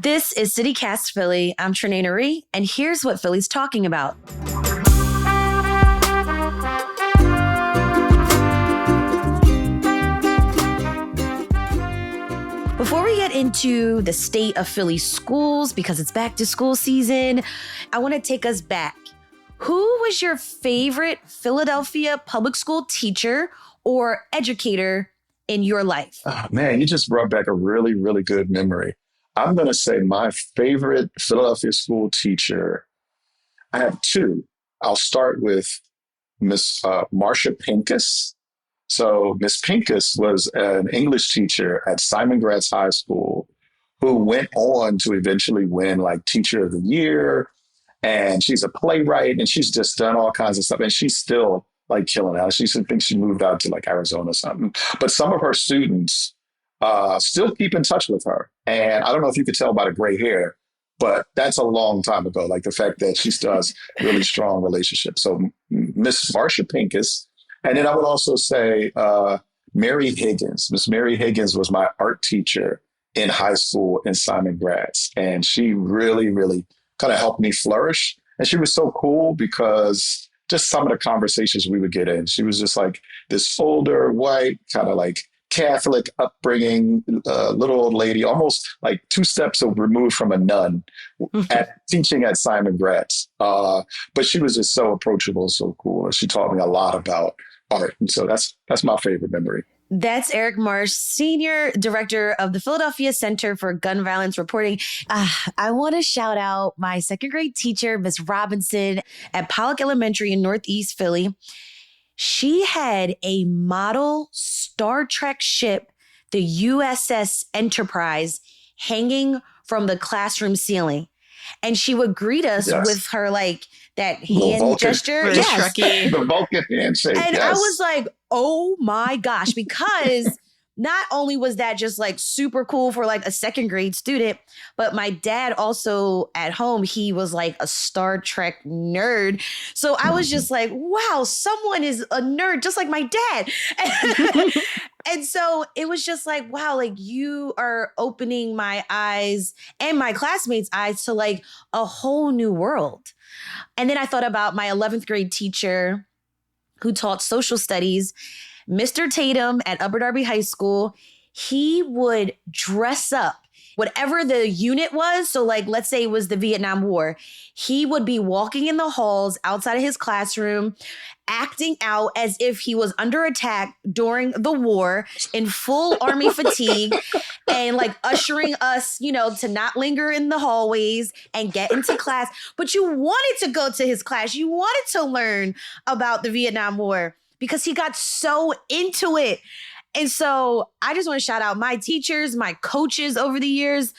This is CityCast Philly. I'm Trenae Nuri, and here's what Philly's talking about. Before we get into the state of Philly schools, because it's back to school season, I want to take us back. Who was your favorite Philadelphia public school teacher or educator in your life? Oh, man, you just brought back a really, really good memory. I'm going to say my favorite Philadelphia school teacher, I have two. I'll start with Miss Marcia Pincus. So Miss Pincus was an English teacher at Simon Gratz High School who went on to eventually win like Teacher of the Year. And she's a playwright and she's just done all kinds of stuff. And she's still like killing it. She thinks she moved out to like Arizona or something. But some of her students still keep in touch with her. And I don't know if you could tell by the gray hair, but that's a long time ago. Like the fact that she still has really strong relationships. So Miss Marcia Pincus. And then I would also say Mary Higgins. Miss Mary Higgins was my art teacher in high school in Simon Gratz. And she really, really kind of helped me flourish. And she was so cool because just some of the conversations we would get in, she was just like this older, white, kind of like Catholic upbringing, little old lady, almost like two steps removed from a nun at teaching at Simon Gratz. But she was just so approachable, so cool. And she taught me a lot about art. And so that's my favorite memory. That's Eric Marsh Sr, director of the Philadelphia Center for Gun Violence Reporting. I want to shout out my second grade teacher, Miss Robinson at Pollock Elementary in Northeast Philly. She had a model Star Trek ship, the USS Enterprise, hanging from the classroom ceiling. And she would greet us with her like that hand Vulcan gesture. Yes. The Vulcan handshake. And I was like, oh my gosh, because not only was that just like super cool for like a second grade student, but my dad also at home, he was like a Star Trek nerd. So I was just like, wow, someone is a nerd just like my dad. And so it was just like, wow, like you are opening my eyes and my classmates' eyes to like a whole new world. And then I thought about my 11th grade teacher who taught social studies, Mr. Tatum at Upper Darby High School. He would dress up whatever the unit was. So like, let's say it was the Vietnam War. He would be walking in the halls outside of his classroom, acting out as if he was under attack during the war in full army fatigue and like ushering us, you know, to not linger in the hallways and get into class. But you wanted to go to his class. You wanted to learn about the Vietnam War because he got so into it. And so I just want to shout out my teachers, my coaches over the years,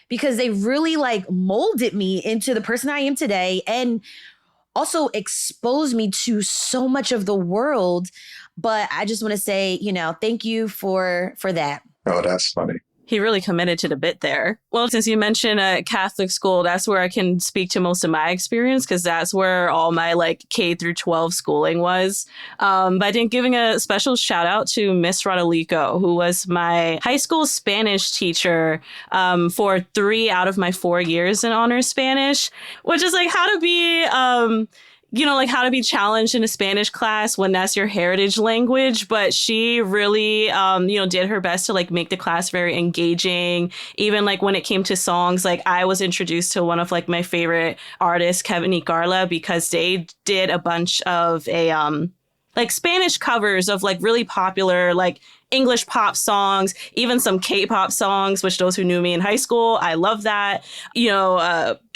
because they really like molded me into the person I am today and also exposed me to so much of the world. But I just want to say, you know, thank you for that. Oh, that's funny. He really committed to the bit there. Well, since you mentioned a Catholic school, that's where I can speak to most of my experience because that's where all my like K through 12 schooling was. But I think giving a special shout out to Miss Rodolico, who was my high school Spanish teacher for 3 out of my 4 years in honors Spanish, which is like how to be like how to be challenged in a Spanish class when that's your heritage language. But she really, did her best to like make the class very engaging. Even like when it came to songs, like I was introduced to one of like my favorite artists, Kevin y Carla, because they did a bunch of like Spanish covers of like really popular like English pop songs, even some K-pop songs, which those who knew me in high school, I love that.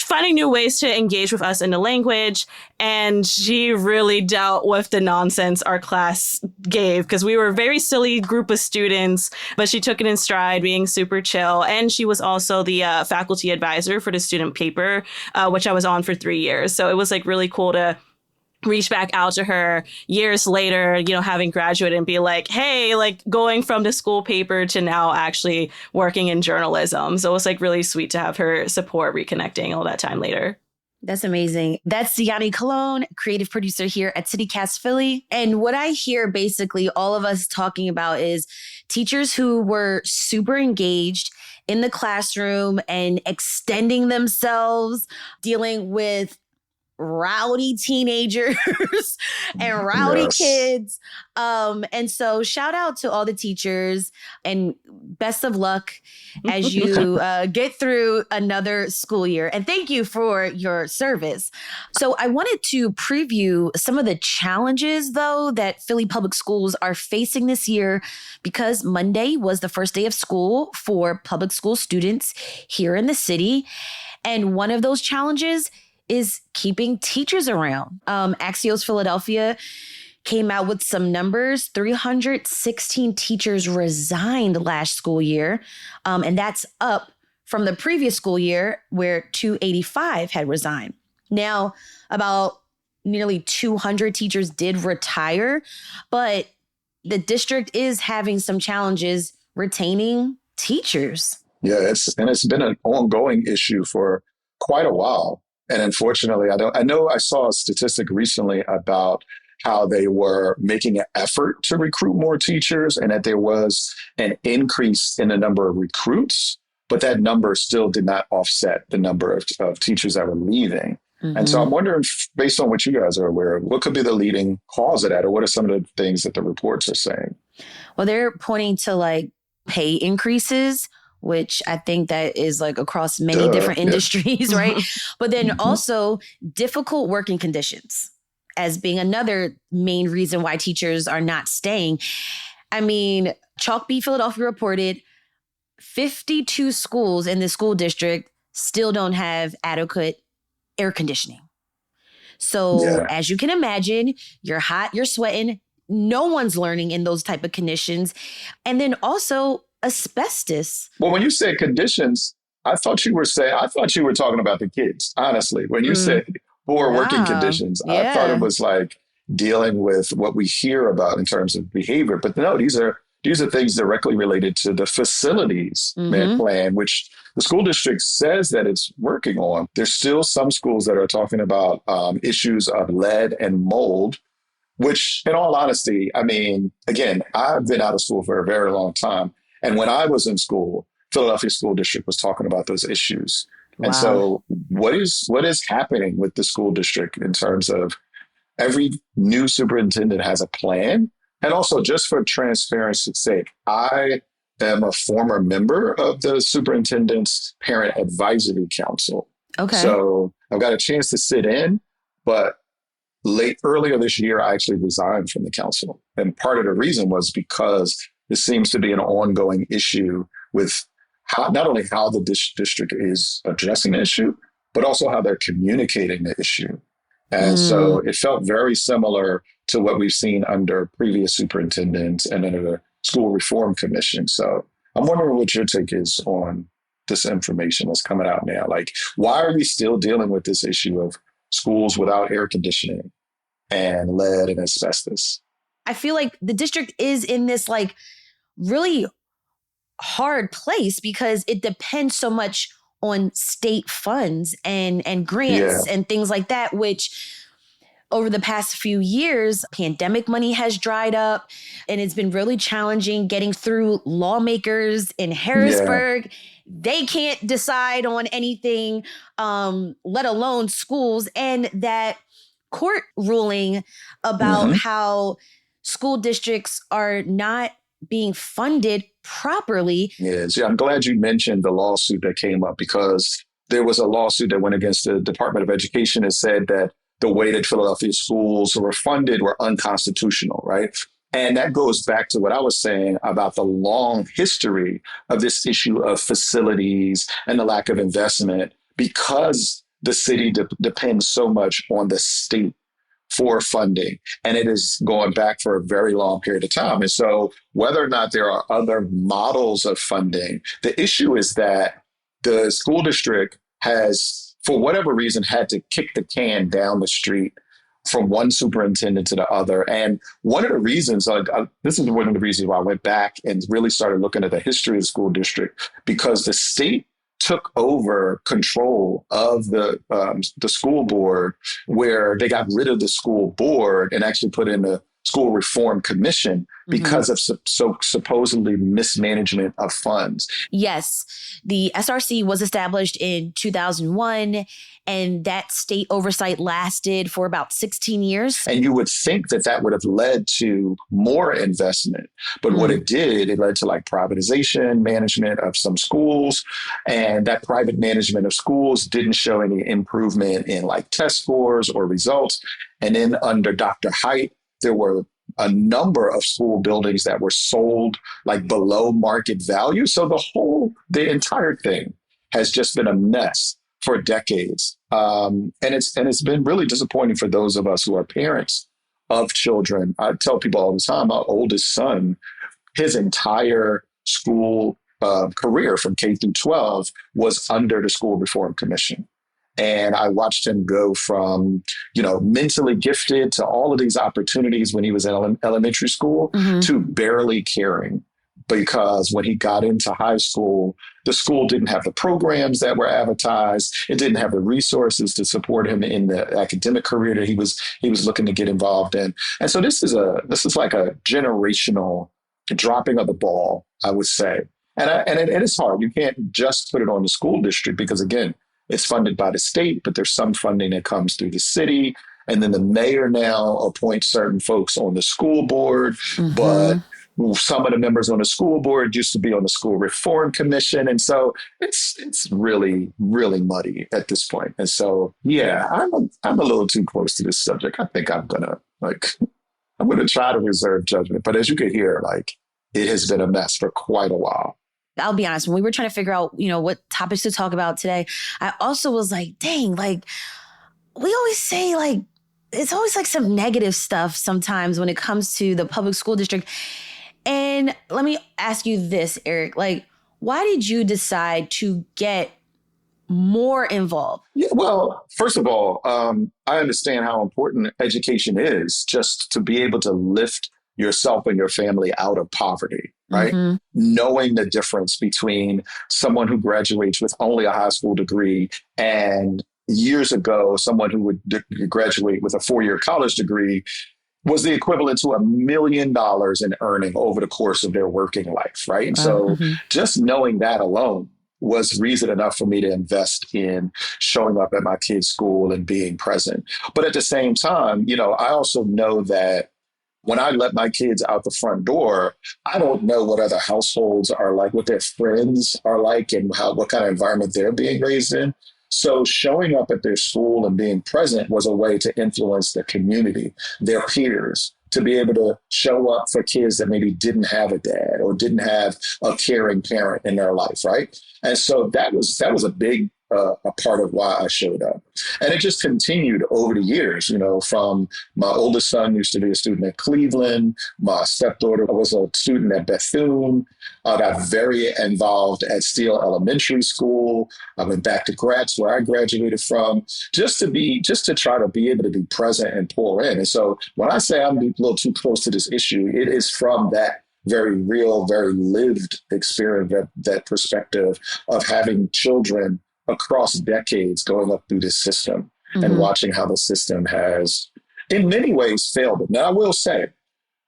Finding new ways to engage with us in the language. And she really dealt with the nonsense our class gave because we were a very silly group of students, but she took it in stride, being super chill. And she was also the faculty advisor for the student paper, which I was on for 3 years. So it was like really cool to reach back out to her years later, having graduated and be like, hey, like going from the school paper to now actually working in journalism. So it was like really sweet to have her support reconnecting all that time later. That's amazing. That's Siani Colόn, creative producer here at CityCast Philly. And what I hear basically all of us talking about is teachers who were super engaged in the classroom and extending themselves, dealing with rowdy teenagers and rowdy kids. And so shout out to all the teachers and best of luck as you get through another school year. And thank you for your service. So I wanted to preview some of the challenges, though, that Philly Public Schools are facing this year, because Monday was the first day of school for public school students here in the city. And one of those challenges is keeping teachers around. Axios Philadelphia came out with some numbers. 316 teachers resigned last school year. And that's up from the previous school year where 285 had resigned. Now, about nearly 200 teachers did retire, but the district is having some challenges retaining teachers. Yeah, it's been an ongoing issue for quite a while. And unfortunately, I know I saw a statistic recently about how they were making an effort to recruit more teachers and that there was an increase in the number of recruits, but that number still did not offset the number of teachers that were leaving. Mm-hmm. And so I'm wondering, based on what you guys are aware of, what could be the leading cause of that, or what are some of the things that the reports are saying? Well, they're pointing to like pay increases, which I think that is like across many different industries, right? But then also difficult working conditions as being another main reason why teachers are not staying. I mean, Chalkbeat Philadelphia reported 52 schools in the school district still don't have adequate air conditioning. So as you can imagine, you're hot, you're sweating, no one's learning in those type of conditions. And then also asbestos. Well, when you said conditions, I thought you were talking about the kids, honestly. When you said poor working conditions, I thought it was like dealing with what we hear about in terms of behavior. But no, these are things directly related to the facilities plan, which the school district says that it's working on. There's still some schools that are talking about issues of lead and mold, which in all honesty, I mean, again, I've been out of school for a very long time. And when I was in school, Philadelphia School District was talking about those issues. Wow. And so what is happening with the school district in terms of every new superintendent has a plan? And also, just for transparency's sake, I am a former member of the Superintendent's Parent Advisory Council. Okay. So I've got a chance to sit in, but earlier this year, I actually resigned from the council. And part of the reason was because this seems to be an ongoing issue with not only how the district is addressing the issue, but also how they're communicating the issue. And so it felt very similar to what we've seen under previous superintendents and under the School Reform Commission. So I'm wondering what your take is on this information that's coming out now. Like, why are we still dealing with this issue of schools without air conditioning and lead and asbestos? I feel like the district is in this like really hard place because it depends so much on state funds and grants and things like that, which over the past few years, pandemic money has dried up and it's been really challenging getting through lawmakers in Harrisburg. Yeah. They can't decide on anything, let alone schools. And that court ruling about how school districts are not being funded properly. Yes, I'm glad you mentioned the lawsuit that came up, because there was a lawsuit that went against the Department of Education and said that the way that Philadelphia schools were funded were unconstitutional, right? And that goes back to what I was saying about the long history of this issue of facilities and the lack of investment, because the city depends so much on the state for funding. And it is going back for a very long period of time. And so whether or not there are other models of funding, the issue is that the school district has, for whatever reason, had to kick the can down the street from one superintendent to the other. And one of the reasons, this is one of the reasons why I went back and really started looking at the history of the school district, because the state took over control of the school board, where they got rid of the school board and actually put in the School Reform Commission because of supposedly mismanagement of funds. Yes, the SRC was established in 2001, and that state oversight lasted for about 16 years. And you would think that that would have led to more investment. But what it did, it led to like privatization, management of some schools. And that private management of schools didn't show any improvement in like test scores or results. And then under Dr. Haidt, there were a number of school buildings that were sold like below market value. So the entire thing has just been a mess for decades. And it's been really disappointing for those of us who are parents of children. I tell people all the time, my oldest son, his entire school career from K through 12 was under the School Reform Commission. And I watched him go from, mentally gifted to all of these opportunities when he was in elementary school to barely caring. Because when he got into high school, the school didn't have the programs that were advertised. It didn't have the resources to support him in the academic career that he was looking to get involved in. And so this is like a generational dropping of the ball, I would say. And it's hard. You can't just put it on the school district because, again, it's funded by the state, but there's some funding that comes through the city. And then the mayor now appoints certain folks on the school board. But some of the members on the school board used to be on the School Reform Commission. And so it's really, really muddy at this point. And so, yeah, I'm a little too close to this subject. I think I'm going to try to reserve judgment. But as you can hear, it has been a mess for quite a while. I'll be honest, when we were trying to figure out, what topics to talk about today, I also was like, dang, we always say it's always some negative stuff sometimes when it comes to the public school district. And let me ask you this, Eric, why did you decide to get more involved? Yeah, well, first of all, I understand how important education is just to be able to lift yourself and your family out of poverty, right? Knowing the difference between someone who graduates with only a high school degree and years ago, someone who would graduate with a 4-year college degree was the equivalent to $1 million in earning over the course of their working life, right? And so just knowing that alone was reason enough for me to invest in showing up at my kids' school and being present. But at the same time, I also know that when I let my kids out the front door, I don't know what other households are like, what their friends are like, and what kind of environment they're being raised in. So showing up at their school and being present was a way to influence the community, their peers, to be able to show up for kids that maybe didn't have a dad or didn't have a caring parent in their life, right? And so that was a big a part of why I showed up. And it just continued over the years, from my oldest son used to be a student at Cleveland. My stepdaughter was a student at Bethune. I got very involved at Steele Elementary School. I went back to Gratz, where I graduated from, just to try to be able to be present and pour in. And so when I say I'm a little too close to this issue, it is from that very real, very lived experience, that perspective of having children across decades going up through this system and watching how the system has in many ways failed it. Now, I will say,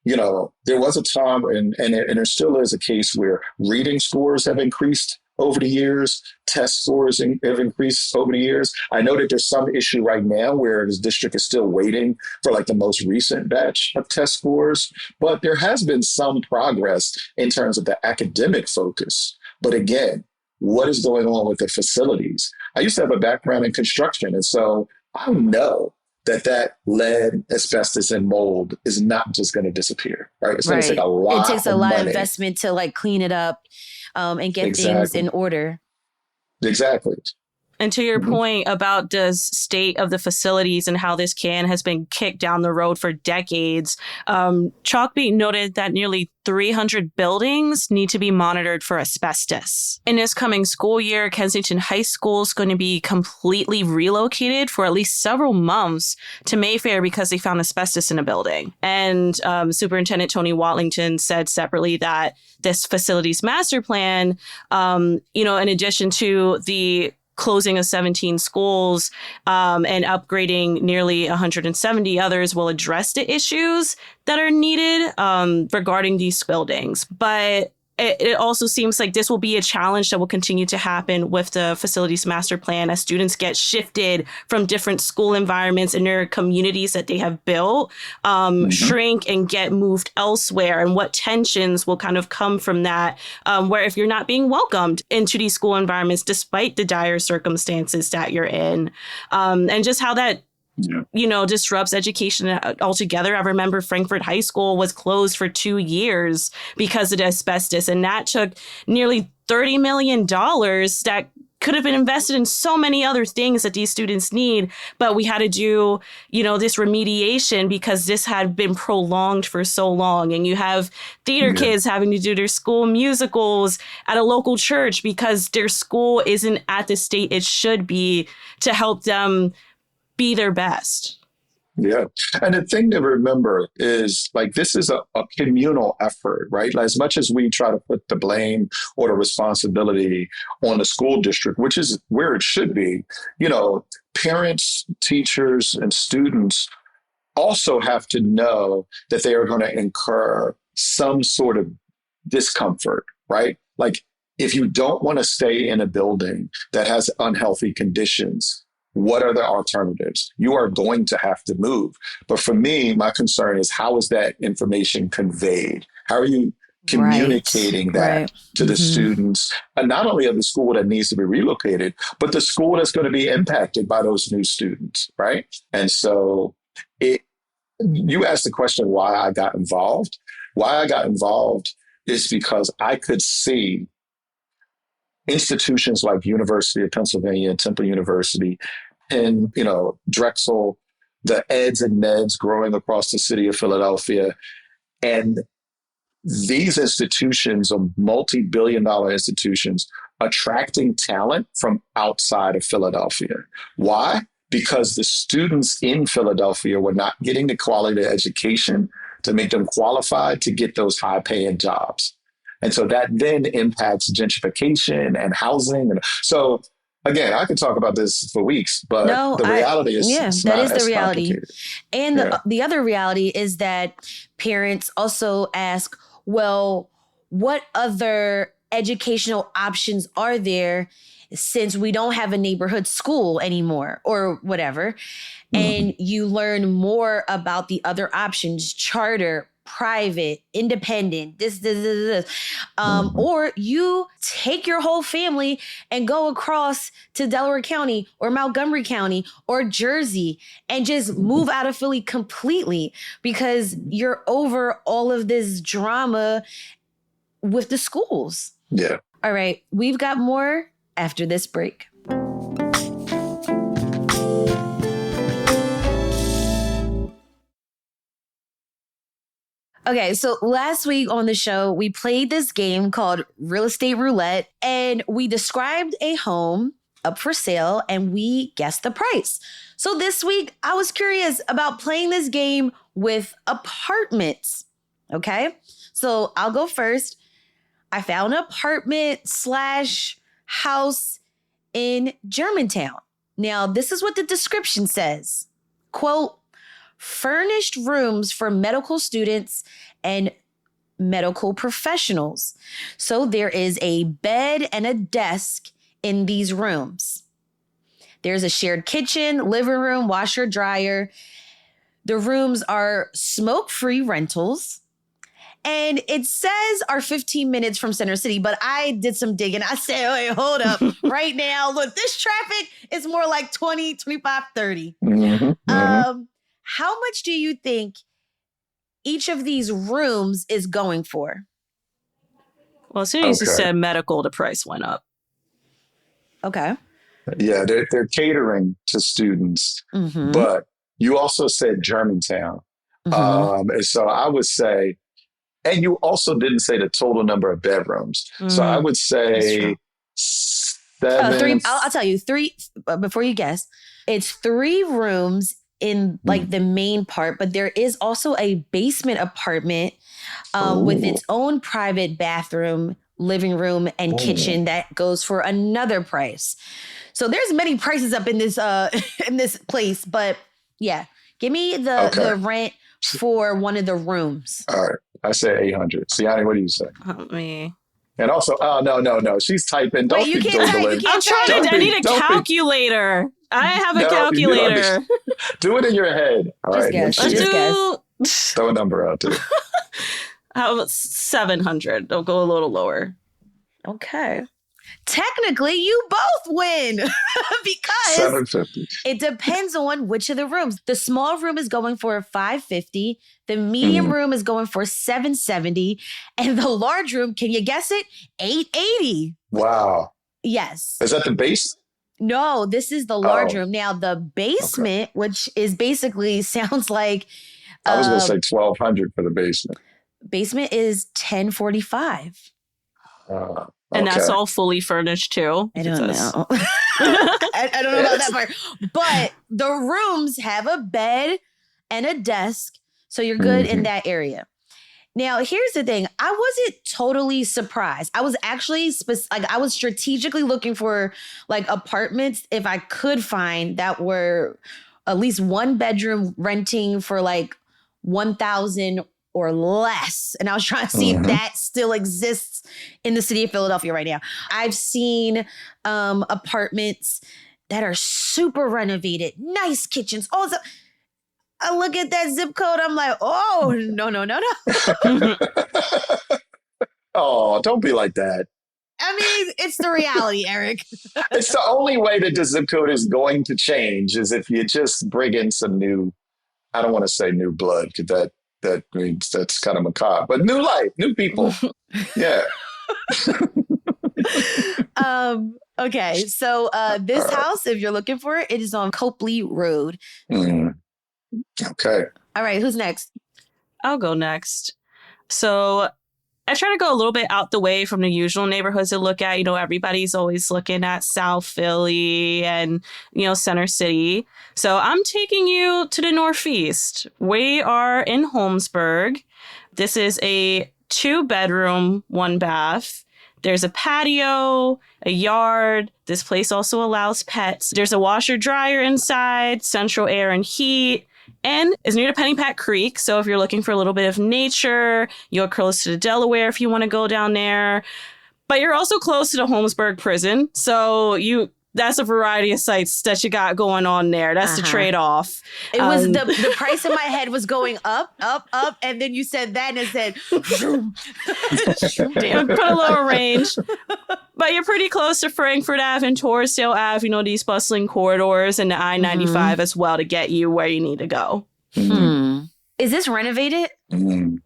there was a time and there still is a case where reading scores have increased over the years, test scores have increased over the years. I know that there's some issue right now where this district is still waiting for the most recent batch of test scores, but there has been some progress in terms of the academic focus. But again, what is going on with the facilities? I used to have a background in construction, and so I know that lead, asbestos, and mold is not just going to disappear, right? It's going to take a lot. It takes a lot of money. investment to clean it up and get things in order. Exactly. And to your point about the state of the facilities and how this can has been kicked down the road for decades, Chalkbeat noted that nearly 300 buildings need to be monitored for asbestos. In this coming school year, Kensington High School is going to be completely relocated for at least several months to Mayfair because they found asbestos in a building. And Superintendent Tony Watlington said separately that this facilities master plan, in addition to the closing of 17 schools and upgrading nearly 170 others will address the issues that are needed regarding these buildings. But it also seems like this will be a challenge that will continue to happen with the facilities master plan as students get shifted from different school environments and their communities that they have built, shrink and get moved elsewhere, and what tensions will kind of come from that, where if you're not being welcomed into these school environments, despite the dire circumstances that you're in, and just how that disrupts education altogether. I remember Frankfurt High School was closed for 2 years because of the asbestos, and that took nearly $30 million that could have been invested in so many other things that these students need. But we had to do, this remediation because this had been prolonged for so long. And you have theater kids having to do their school musicals at a local church because their school isn't at the state it should be to help them be their best. Yeah. And the thing to remember is this is a communal effort, right? As much as we try to put the blame or the responsibility on the school district, which is where it should be, parents, teachers, and students also have to know that they are going to incur some sort of discomfort, right? If you don't want to stay in a building that has unhealthy conditions, what are the alternatives? You are going to have to move. But for me, my concern is, how is that information conveyed? How are you communicating that to the students, and not only of the school that needs to be relocated, but the school that's going to be impacted by those new students, right? And so you asked the question why I got involved. Why I got involved is because I could see institutions like University of Pennsylvania, Temple University, and Drexel, the eds and meds growing across the city of Philadelphia. And these institutions are multi-billion-dollar institutions attracting talent from outside of Philadelphia. Why? Because the students in Philadelphia were not getting the quality of education to make them qualified to get those high-paying jobs. And so that then impacts gentrification and housing. And so, again, I could talk about this for weeks, but the reality is, that is the reality. And the other reality is that parents also ask, well, what other educational options are there since we don't have a neighborhood school anymore or whatever? And you learn more about the other options, charter, private, independent, this. Or you take your whole family and go across to Delaware County or Montgomery County or Jersey and just move out of Philly completely because you're over all of this drama with the schools. Yeah. All right. We've got more after this break. Okay, so last week on the show, we played this game called Real Estate Roulette, and we described a home up for sale, and we guessed the price. So this week, I was curious about playing this game with apartments, okay? So I'll go first. I found an apartment / house in Germantown. Now, this is what the description says. Quote, furnished rooms for medical students and medical professionals. So there is a bed and a desk in these rooms. There's a shared kitchen, living room, washer, dryer. The rooms are smoke-free rentals. And it says are 15 minutes from Center City, but I did some digging. I said, wait, hold up. Right now, look, this traffic is more like 20, 25, 30. How much do you think each of these rooms is going for? Well, as soon as you said medical, the price went up. Okay. Yeah, they're catering to students, but you also said Germantown. And so I would say, and you also didn't say the total number of bedrooms. So I would say 7. 3. I'll tell you 3 before you guess. It's 3 rooms in like the main part, but there is also a basement apartment with its own private bathroom, living room, and kitchen that goes for another price. So there's many prices up in this in this place, but yeah, give me the rent for one of the rooms. All right, I say 800. Siani, what do you say? Help me. And also, oh no, she's typing. Don't Wait, you be can't type. Googling. You can't I'm trying to. I need a calculator. I have a calculator. Do it in your head. All right, guess. Let's Just do. throw a number out there. How about 700? I'll go a little lower. Okay. Technically, you both win because 750. it depends on which of the rooms. The small room is going for 550. The medium room is going for 770. And the large room, can you guess it? 880. Wow. Yes. Is that the base? No, this is the large room. Now, the basement, which is basically sounds like I was going to say 1200 for the basement. Basement is 1045. And that's all fully furnished too. I don't know. I don't know about that part. But the rooms have a bed and a desk. So you're good in that area. Now, here's the thing. I wasn't totally surprised. I was actually I was strategically looking for like apartments if I could find that were at least one bedroom renting for like 1,000 or less. And I was trying to see if that still exists in the city of Philadelphia right now. I've seen apartments that are super renovated, nice kitchens. Also, I look at that zip code, I'm like, oh, no. Oh, don't be like that. I mean, it's the reality, Eric. It's the only way that the zip code is going to change is if you just bring in some new, I don't want to say new blood, because that means that's kind of macabre, but new life, new people. Yeah. Okay. So this house, if you're looking for it, it is on Copley Road. Okay. All right. Who's next? I'll go next. So I try to go a little bit out the way from the usual neighborhoods to look at. You know, everybody's always looking at South Philly and, you know, Center City. So I'm taking you to the Northeast. We are in Holmesburg. This is a 2-bedroom, 1-bath. There's a patio, a yard. This place also allows pets. There's a washer dryer inside, central air and heat. And is near to Pennypack Creek. So if you're looking for a little bit of nature, you're close to the Delaware if you want to go down there. But you're also close to the Holmesburg prison. So that's a variety of sites that you got going on there. That's the trade-off. It was the price in my head was going up, and then you said that and it said, damn, put a lower range. But you're pretty close to Frankfurt Ave and Torresdale Ave, you know, these bustling corridors, and the I-95 as well to get you where you need to go. Is this renovated? It's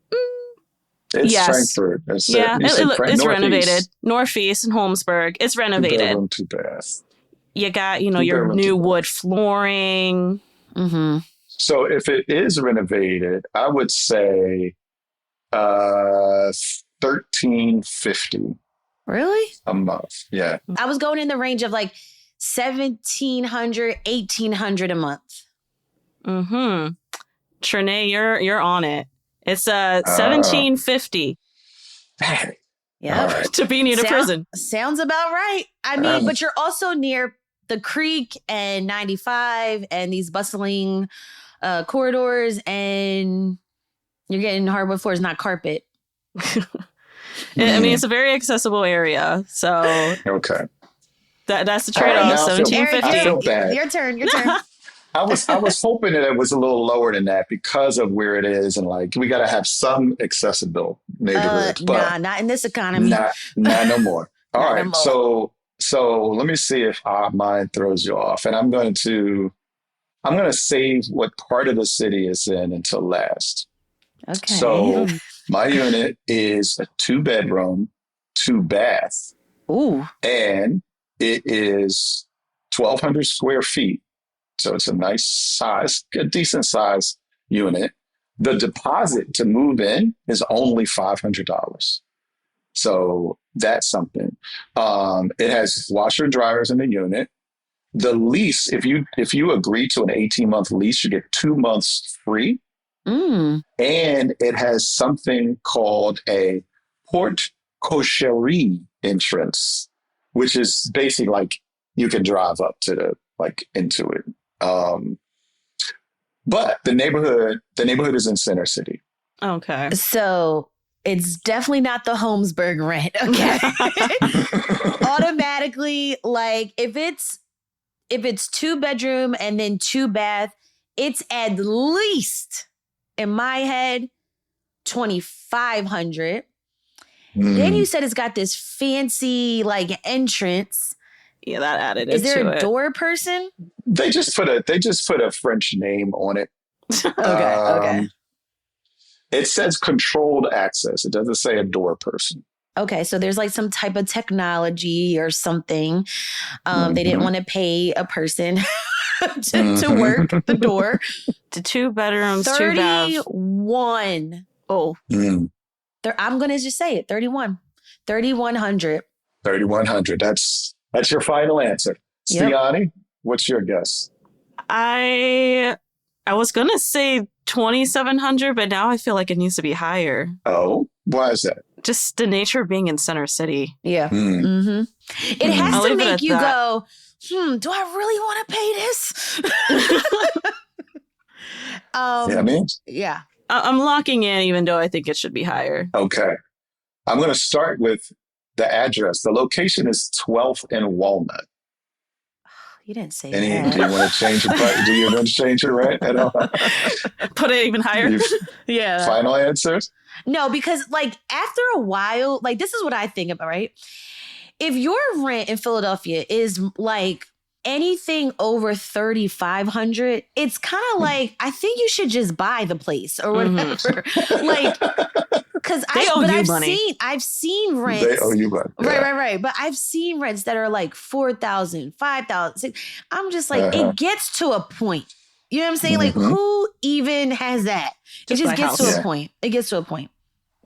yes. Frankfurt. It's renovated. Northeast and Holmesburg. It's renovated. 2-bedroom, 2-bath. You got, you know, your new wood flooring. So if it is renovated, I would say $1,350. Really? A month. Yeah. I was going in the range of like $1,700, $1,800 a month. Trenae, you're on it. It's $1,750. Yeah. Right. To be near the prison. Sounds about right. I mean, but you're also near the creek and 95 and these bustling corridors, and you're getting hardwood floors, not carpet. I mean, it's a very accessible area. So okay. That's the trade-off. $1,750. I feel bad. Your turn. I was hoping that it was a little lower than that because of where it is, and like we got to have some accessible neighborhoods. But not in this economy. Not no more. All right, so let me see if mine throws you off, and I'm going to save what part of the city it's in until last. Okay. So my unit is a 2-bedroom, 2-bath. Ooh. And it is 1,200 square feet. So it's a nice size, a decent size unit. The deposit to move in is only $500. So that's something. It has washer dryers in the unit. The lease, if you agree to an 18-month lease, you get 2 months free. And it has something called a porte cocherie entrance, which is basically like you can drive up to into it. But the neighborhood is in Center City. Okay. So it's definitely not the Holmesburg rent. Okay. Automatically, like if it's 2-bedroom and then 2-bath, it's at least in my head $2,500. Then you said it's got this fancy like entrance. Yeah, that added Is there a it. door person? They just put a French name on it. Okay. It says controlled access. It doesn't say a door person. Okay, so there's like some type of technology or something. They didn't want to pay a person to work the door. To 2 bedrooms, 2 baths. 31. Oh, I'm gonna just say it. 31. 3,100. 3,100. That's your final answer. Yep. Siani, what's your guess? I was gonna say 2,700, but now I feel like it needs to be higher. Oh, why is that? Just the nature of being in Center City. Yeah. It has to make you go, do I really want to pay this? Yeah, I mean? Yeah. I'm locking in, even though I think it should be higher. Okay. I'm going to start with the address. The location is 12th and Walnut. You didn't say Do you that. want to change it? Do you want to change it right at all? Put it even higher. Yeah. Final answers? No, because like after a while, like this is what I think about, right? If your rent in Philadelphia is like anything over 3,500, it's kind of like I think you should just buy the place or whatever. Like, because I've seen rents. They owe you money. Yeah. Right. But I've seen rents that are like 4,000, 5,000. I'm just like, it gets to a point. You know what I'm saying? Like, who even has that? It just gets to a point. It gets to a point.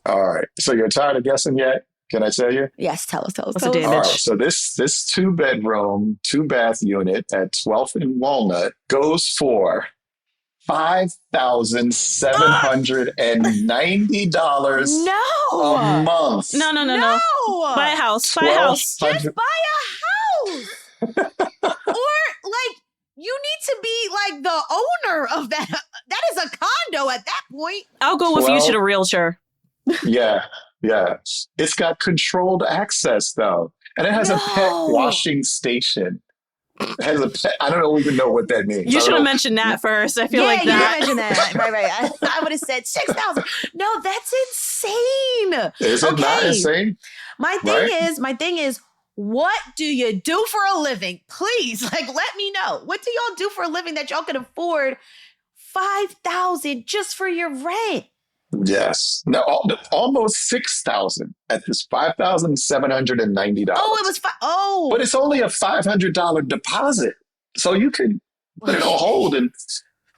All right. So you're tired of guessing yet? Can I tell you? Yes, tell us. What's the damage? All right, so this 2-bedroom, 2-bath unit at 12th and Walnut goes for $5,790 a month. No. Buy a house. Just buy a house. Or like you need to be like the owner of that. That is a condo at that point. I'll go with you to the realtor. Yeah. It's got controlled access though. And it has a pet washing station. It has a pet. I don't even know what that means. You should have mentioned that first. I feel like that. Yeah, you mentioned that. Right. I would have said 6,000. No, that's insane. Is it not insane? My thing is, what do you do for a living? Please, like, let me know. What do y'all do for a living that y'all can afford $5,000 just for your rent? Yes. No, almost 6,000 at this $5,790. Oh, it was but it's only a $500 deposit, so you can put it on hold and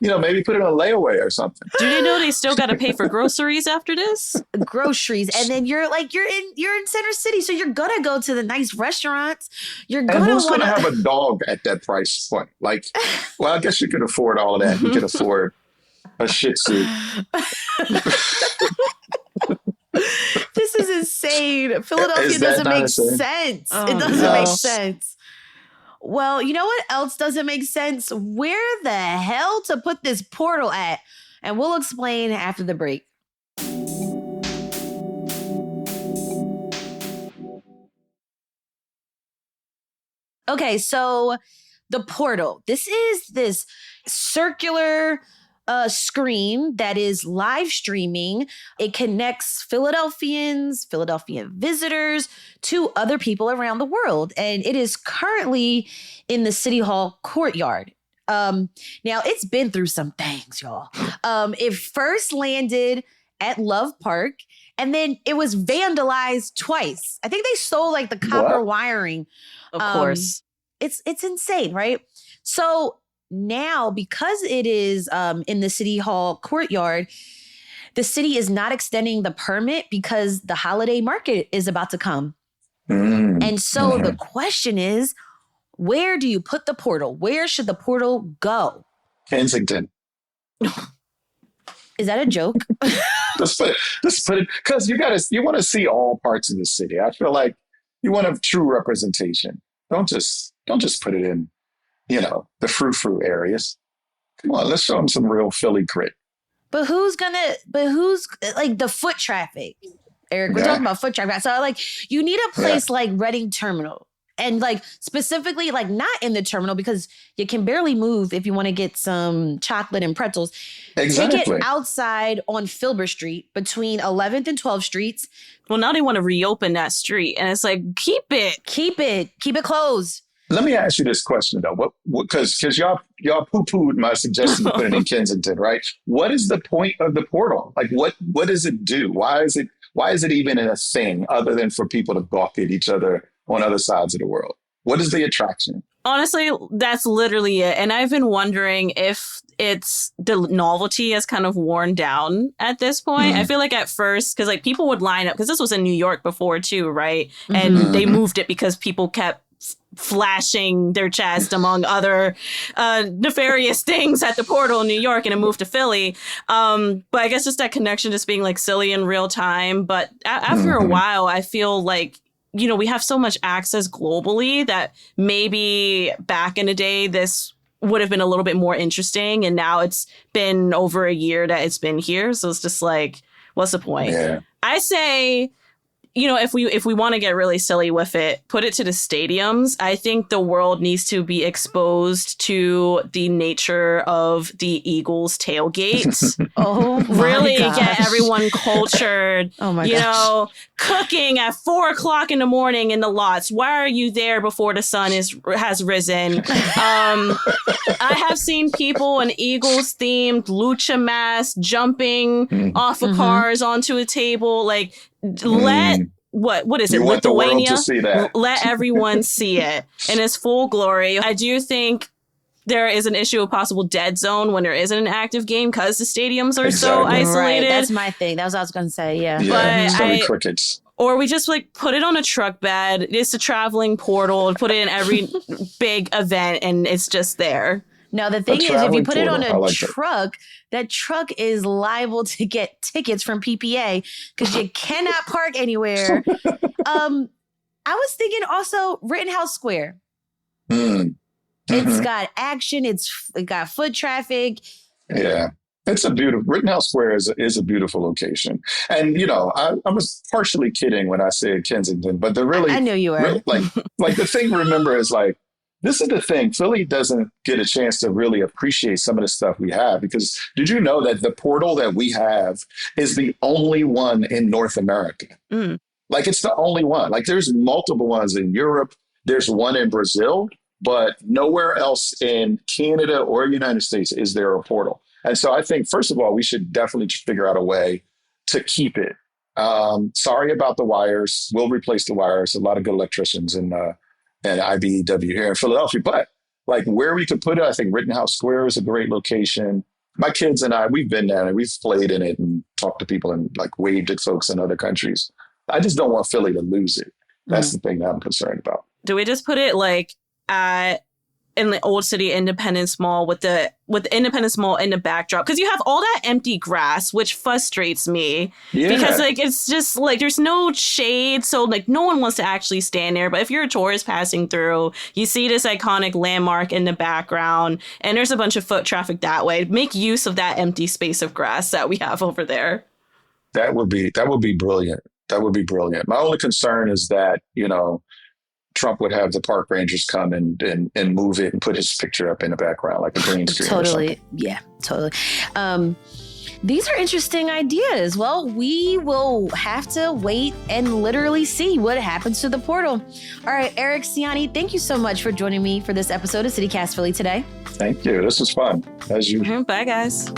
maybe put it on layaway or something. Do they know they still got to pay for groceries after this? Groceries, and then you're in Center City, so you're gonna go to the nice restaurants. You're gonna and who's gonna have a dog at that price point? Like, well, I guess you could afford all of that. You could afford a Shih Tzu. This is insane. Philadelphia doesn't make sense. Oh, it doesn't make sense. Well, you know what else doesn't make sense? Where the hell to put this portal at? And we'll explain after the break. Okay, so the portal. This is this circular screen that is live streaming. It connects Philadelphia visitors to other people around the world. And it is currently in the City Hall courtyard. Now, it's been through some things, y'all. It first landed at Love Park, and then it was vandalized twice. I think they stole like the copper wiring. Of course. It's insane, right? So now, because it is in the City Hall courtyard, the city is not extending the permit because the holiday market is about to come. And so the question is, where do you put the portal? Where should the portal go? Kensington. Is that a joke? Let's put it, because you want to see all parts of the city. I feel like you want a true representation. Don't just Don't just put it in, the frou-frou areas. Come on, let's show them some real Philly grit. But who's like the foot traffic? Eric, we're talking about foot traffic. So like you need a place like Reading Terminal. And like specifically like not in the terminal because you can barely move if you want to get some chocolate and pretzels. Exactly. Take it outside on Filbert Street between 11th and 12th Streets. Well, now they want to reopen that street. And it's like, keep it closed. Let me ask you this question though. Because y'all poo-pooed my suggestion to put it in Kensington, right? What is the point of the portal? Like what does it do? Why is it even a thing other than for people to gawk at each other on other sides of the world? What is the attraction? Honestly, that's literally it. And I've been wondering if it's the novelty has kind of worn down at this point. I feel like at first, because like people would line up, because this was in New York before too, right? And they moved it because people kept flashing their chest among other nefarious things at the portal in New York, and it moved to Philly. But I guess just that connection just being like silly in real time. But after a while, I feel like we have so much access globally that maybe back in the day, this would have been a little bit more interesting. And now it's been over a year that it's been here. So it's just like, what's the point? Yeah. I say, if we want to get really silly with it, put it to the stadiums. I think the world needs to be exposed to the nature of the Eagles tailgates. Really get everyone cultured. Oh my gosh. Cooking at 4:00 in the morning in the lots. Why are you there before the sun has risen? I have seen people in Eagles themed lucha masks jumping off of cars onto a table. Like, what is it? You want the world Lithuania? to see that. Let everyone see it in its full glory. I do think there is an issue of possible dead zone when there isn't an active game because the stadiums are so isolated. Right, that's my thing. That was what I was going to say. Yeah. But so many crickets. Or we just like put it on a truck bed. It's a traveling portal. Put it in every big event, and it's just there. No, the thing is, if you put it on a truck, that truck is liable to get tickets from PPA because you cannot park anywhere. I was thinking also Rittenhouse Square. It's got action. It got foot traffic. Yeah. It's a beautiful, Rittenhouse Square is a beautiful location. And, I was partially kidding when I said Kensington, but I knew you were. Like the thing to remember is like, this is the thing. Philly doesn't get a chance to really appreciate some of the stuff we have because did you know that the portal that we have is the only one in North America? Like it's the only one. Like there's multiple ones in Europe. There's one in Brazil, but nowhere else in Canada or United States is there a portal. And so I think, first of all, we should definitely figure out a way to keep it. Sorry about the wires. We'll replace the wires. A lot of good electricians and IBEW here in Philadelphia. But like where we could put it, I think Rittenhouse Square is a great location. My kids and I, we've been down and we've played in it and talked to people and like waved at folks in other countries. I just don't want Philly to lose it. That's the thing that I'm concerned about. Do we just put it like in the Old City Independence Mall with the Independence Mall in the backdrop? Because you have all that empty grass, which frustrates me. Yeah. Because like it's just like there's no shade, so like no one wants to actually stand there. But if you're a tourist passing through, you see this iconic landmark in the background, and there's a bunch of foot traffic that way. Make use of that empty space of grass that we have over there. That would be brilliant. That would be brilliant. My only concern is that, Trump would have the park rangers come and move it and put his picture up in the background like a green screen. Totally. Yeah, totally. These are interesting ideas. Well, we will have to wait and literally see what happens to the portal. All right, Eric, Siani, thank you so much for joining me for this episode of CityCast Philly today. Thank you. This was fun, as usual. Bye, guys.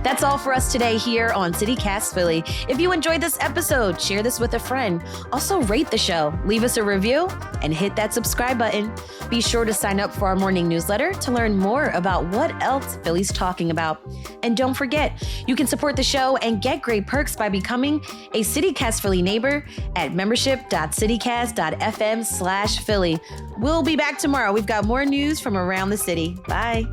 That's all for us today here on CityCast Philly. If you enjoyed this episode, share this with a friend. Also rate the show, leave us a review, and hit that subscribe button. Be sure to sign up for our morning newsletter to learn more about what else Philly's talking about. And don't forget, you can support the show and get great perks by becoming a CityCast Philly neighbor at membership.citycast.fm/Philly. We'll be back tomorrow. We've got more news from around the city. Bye.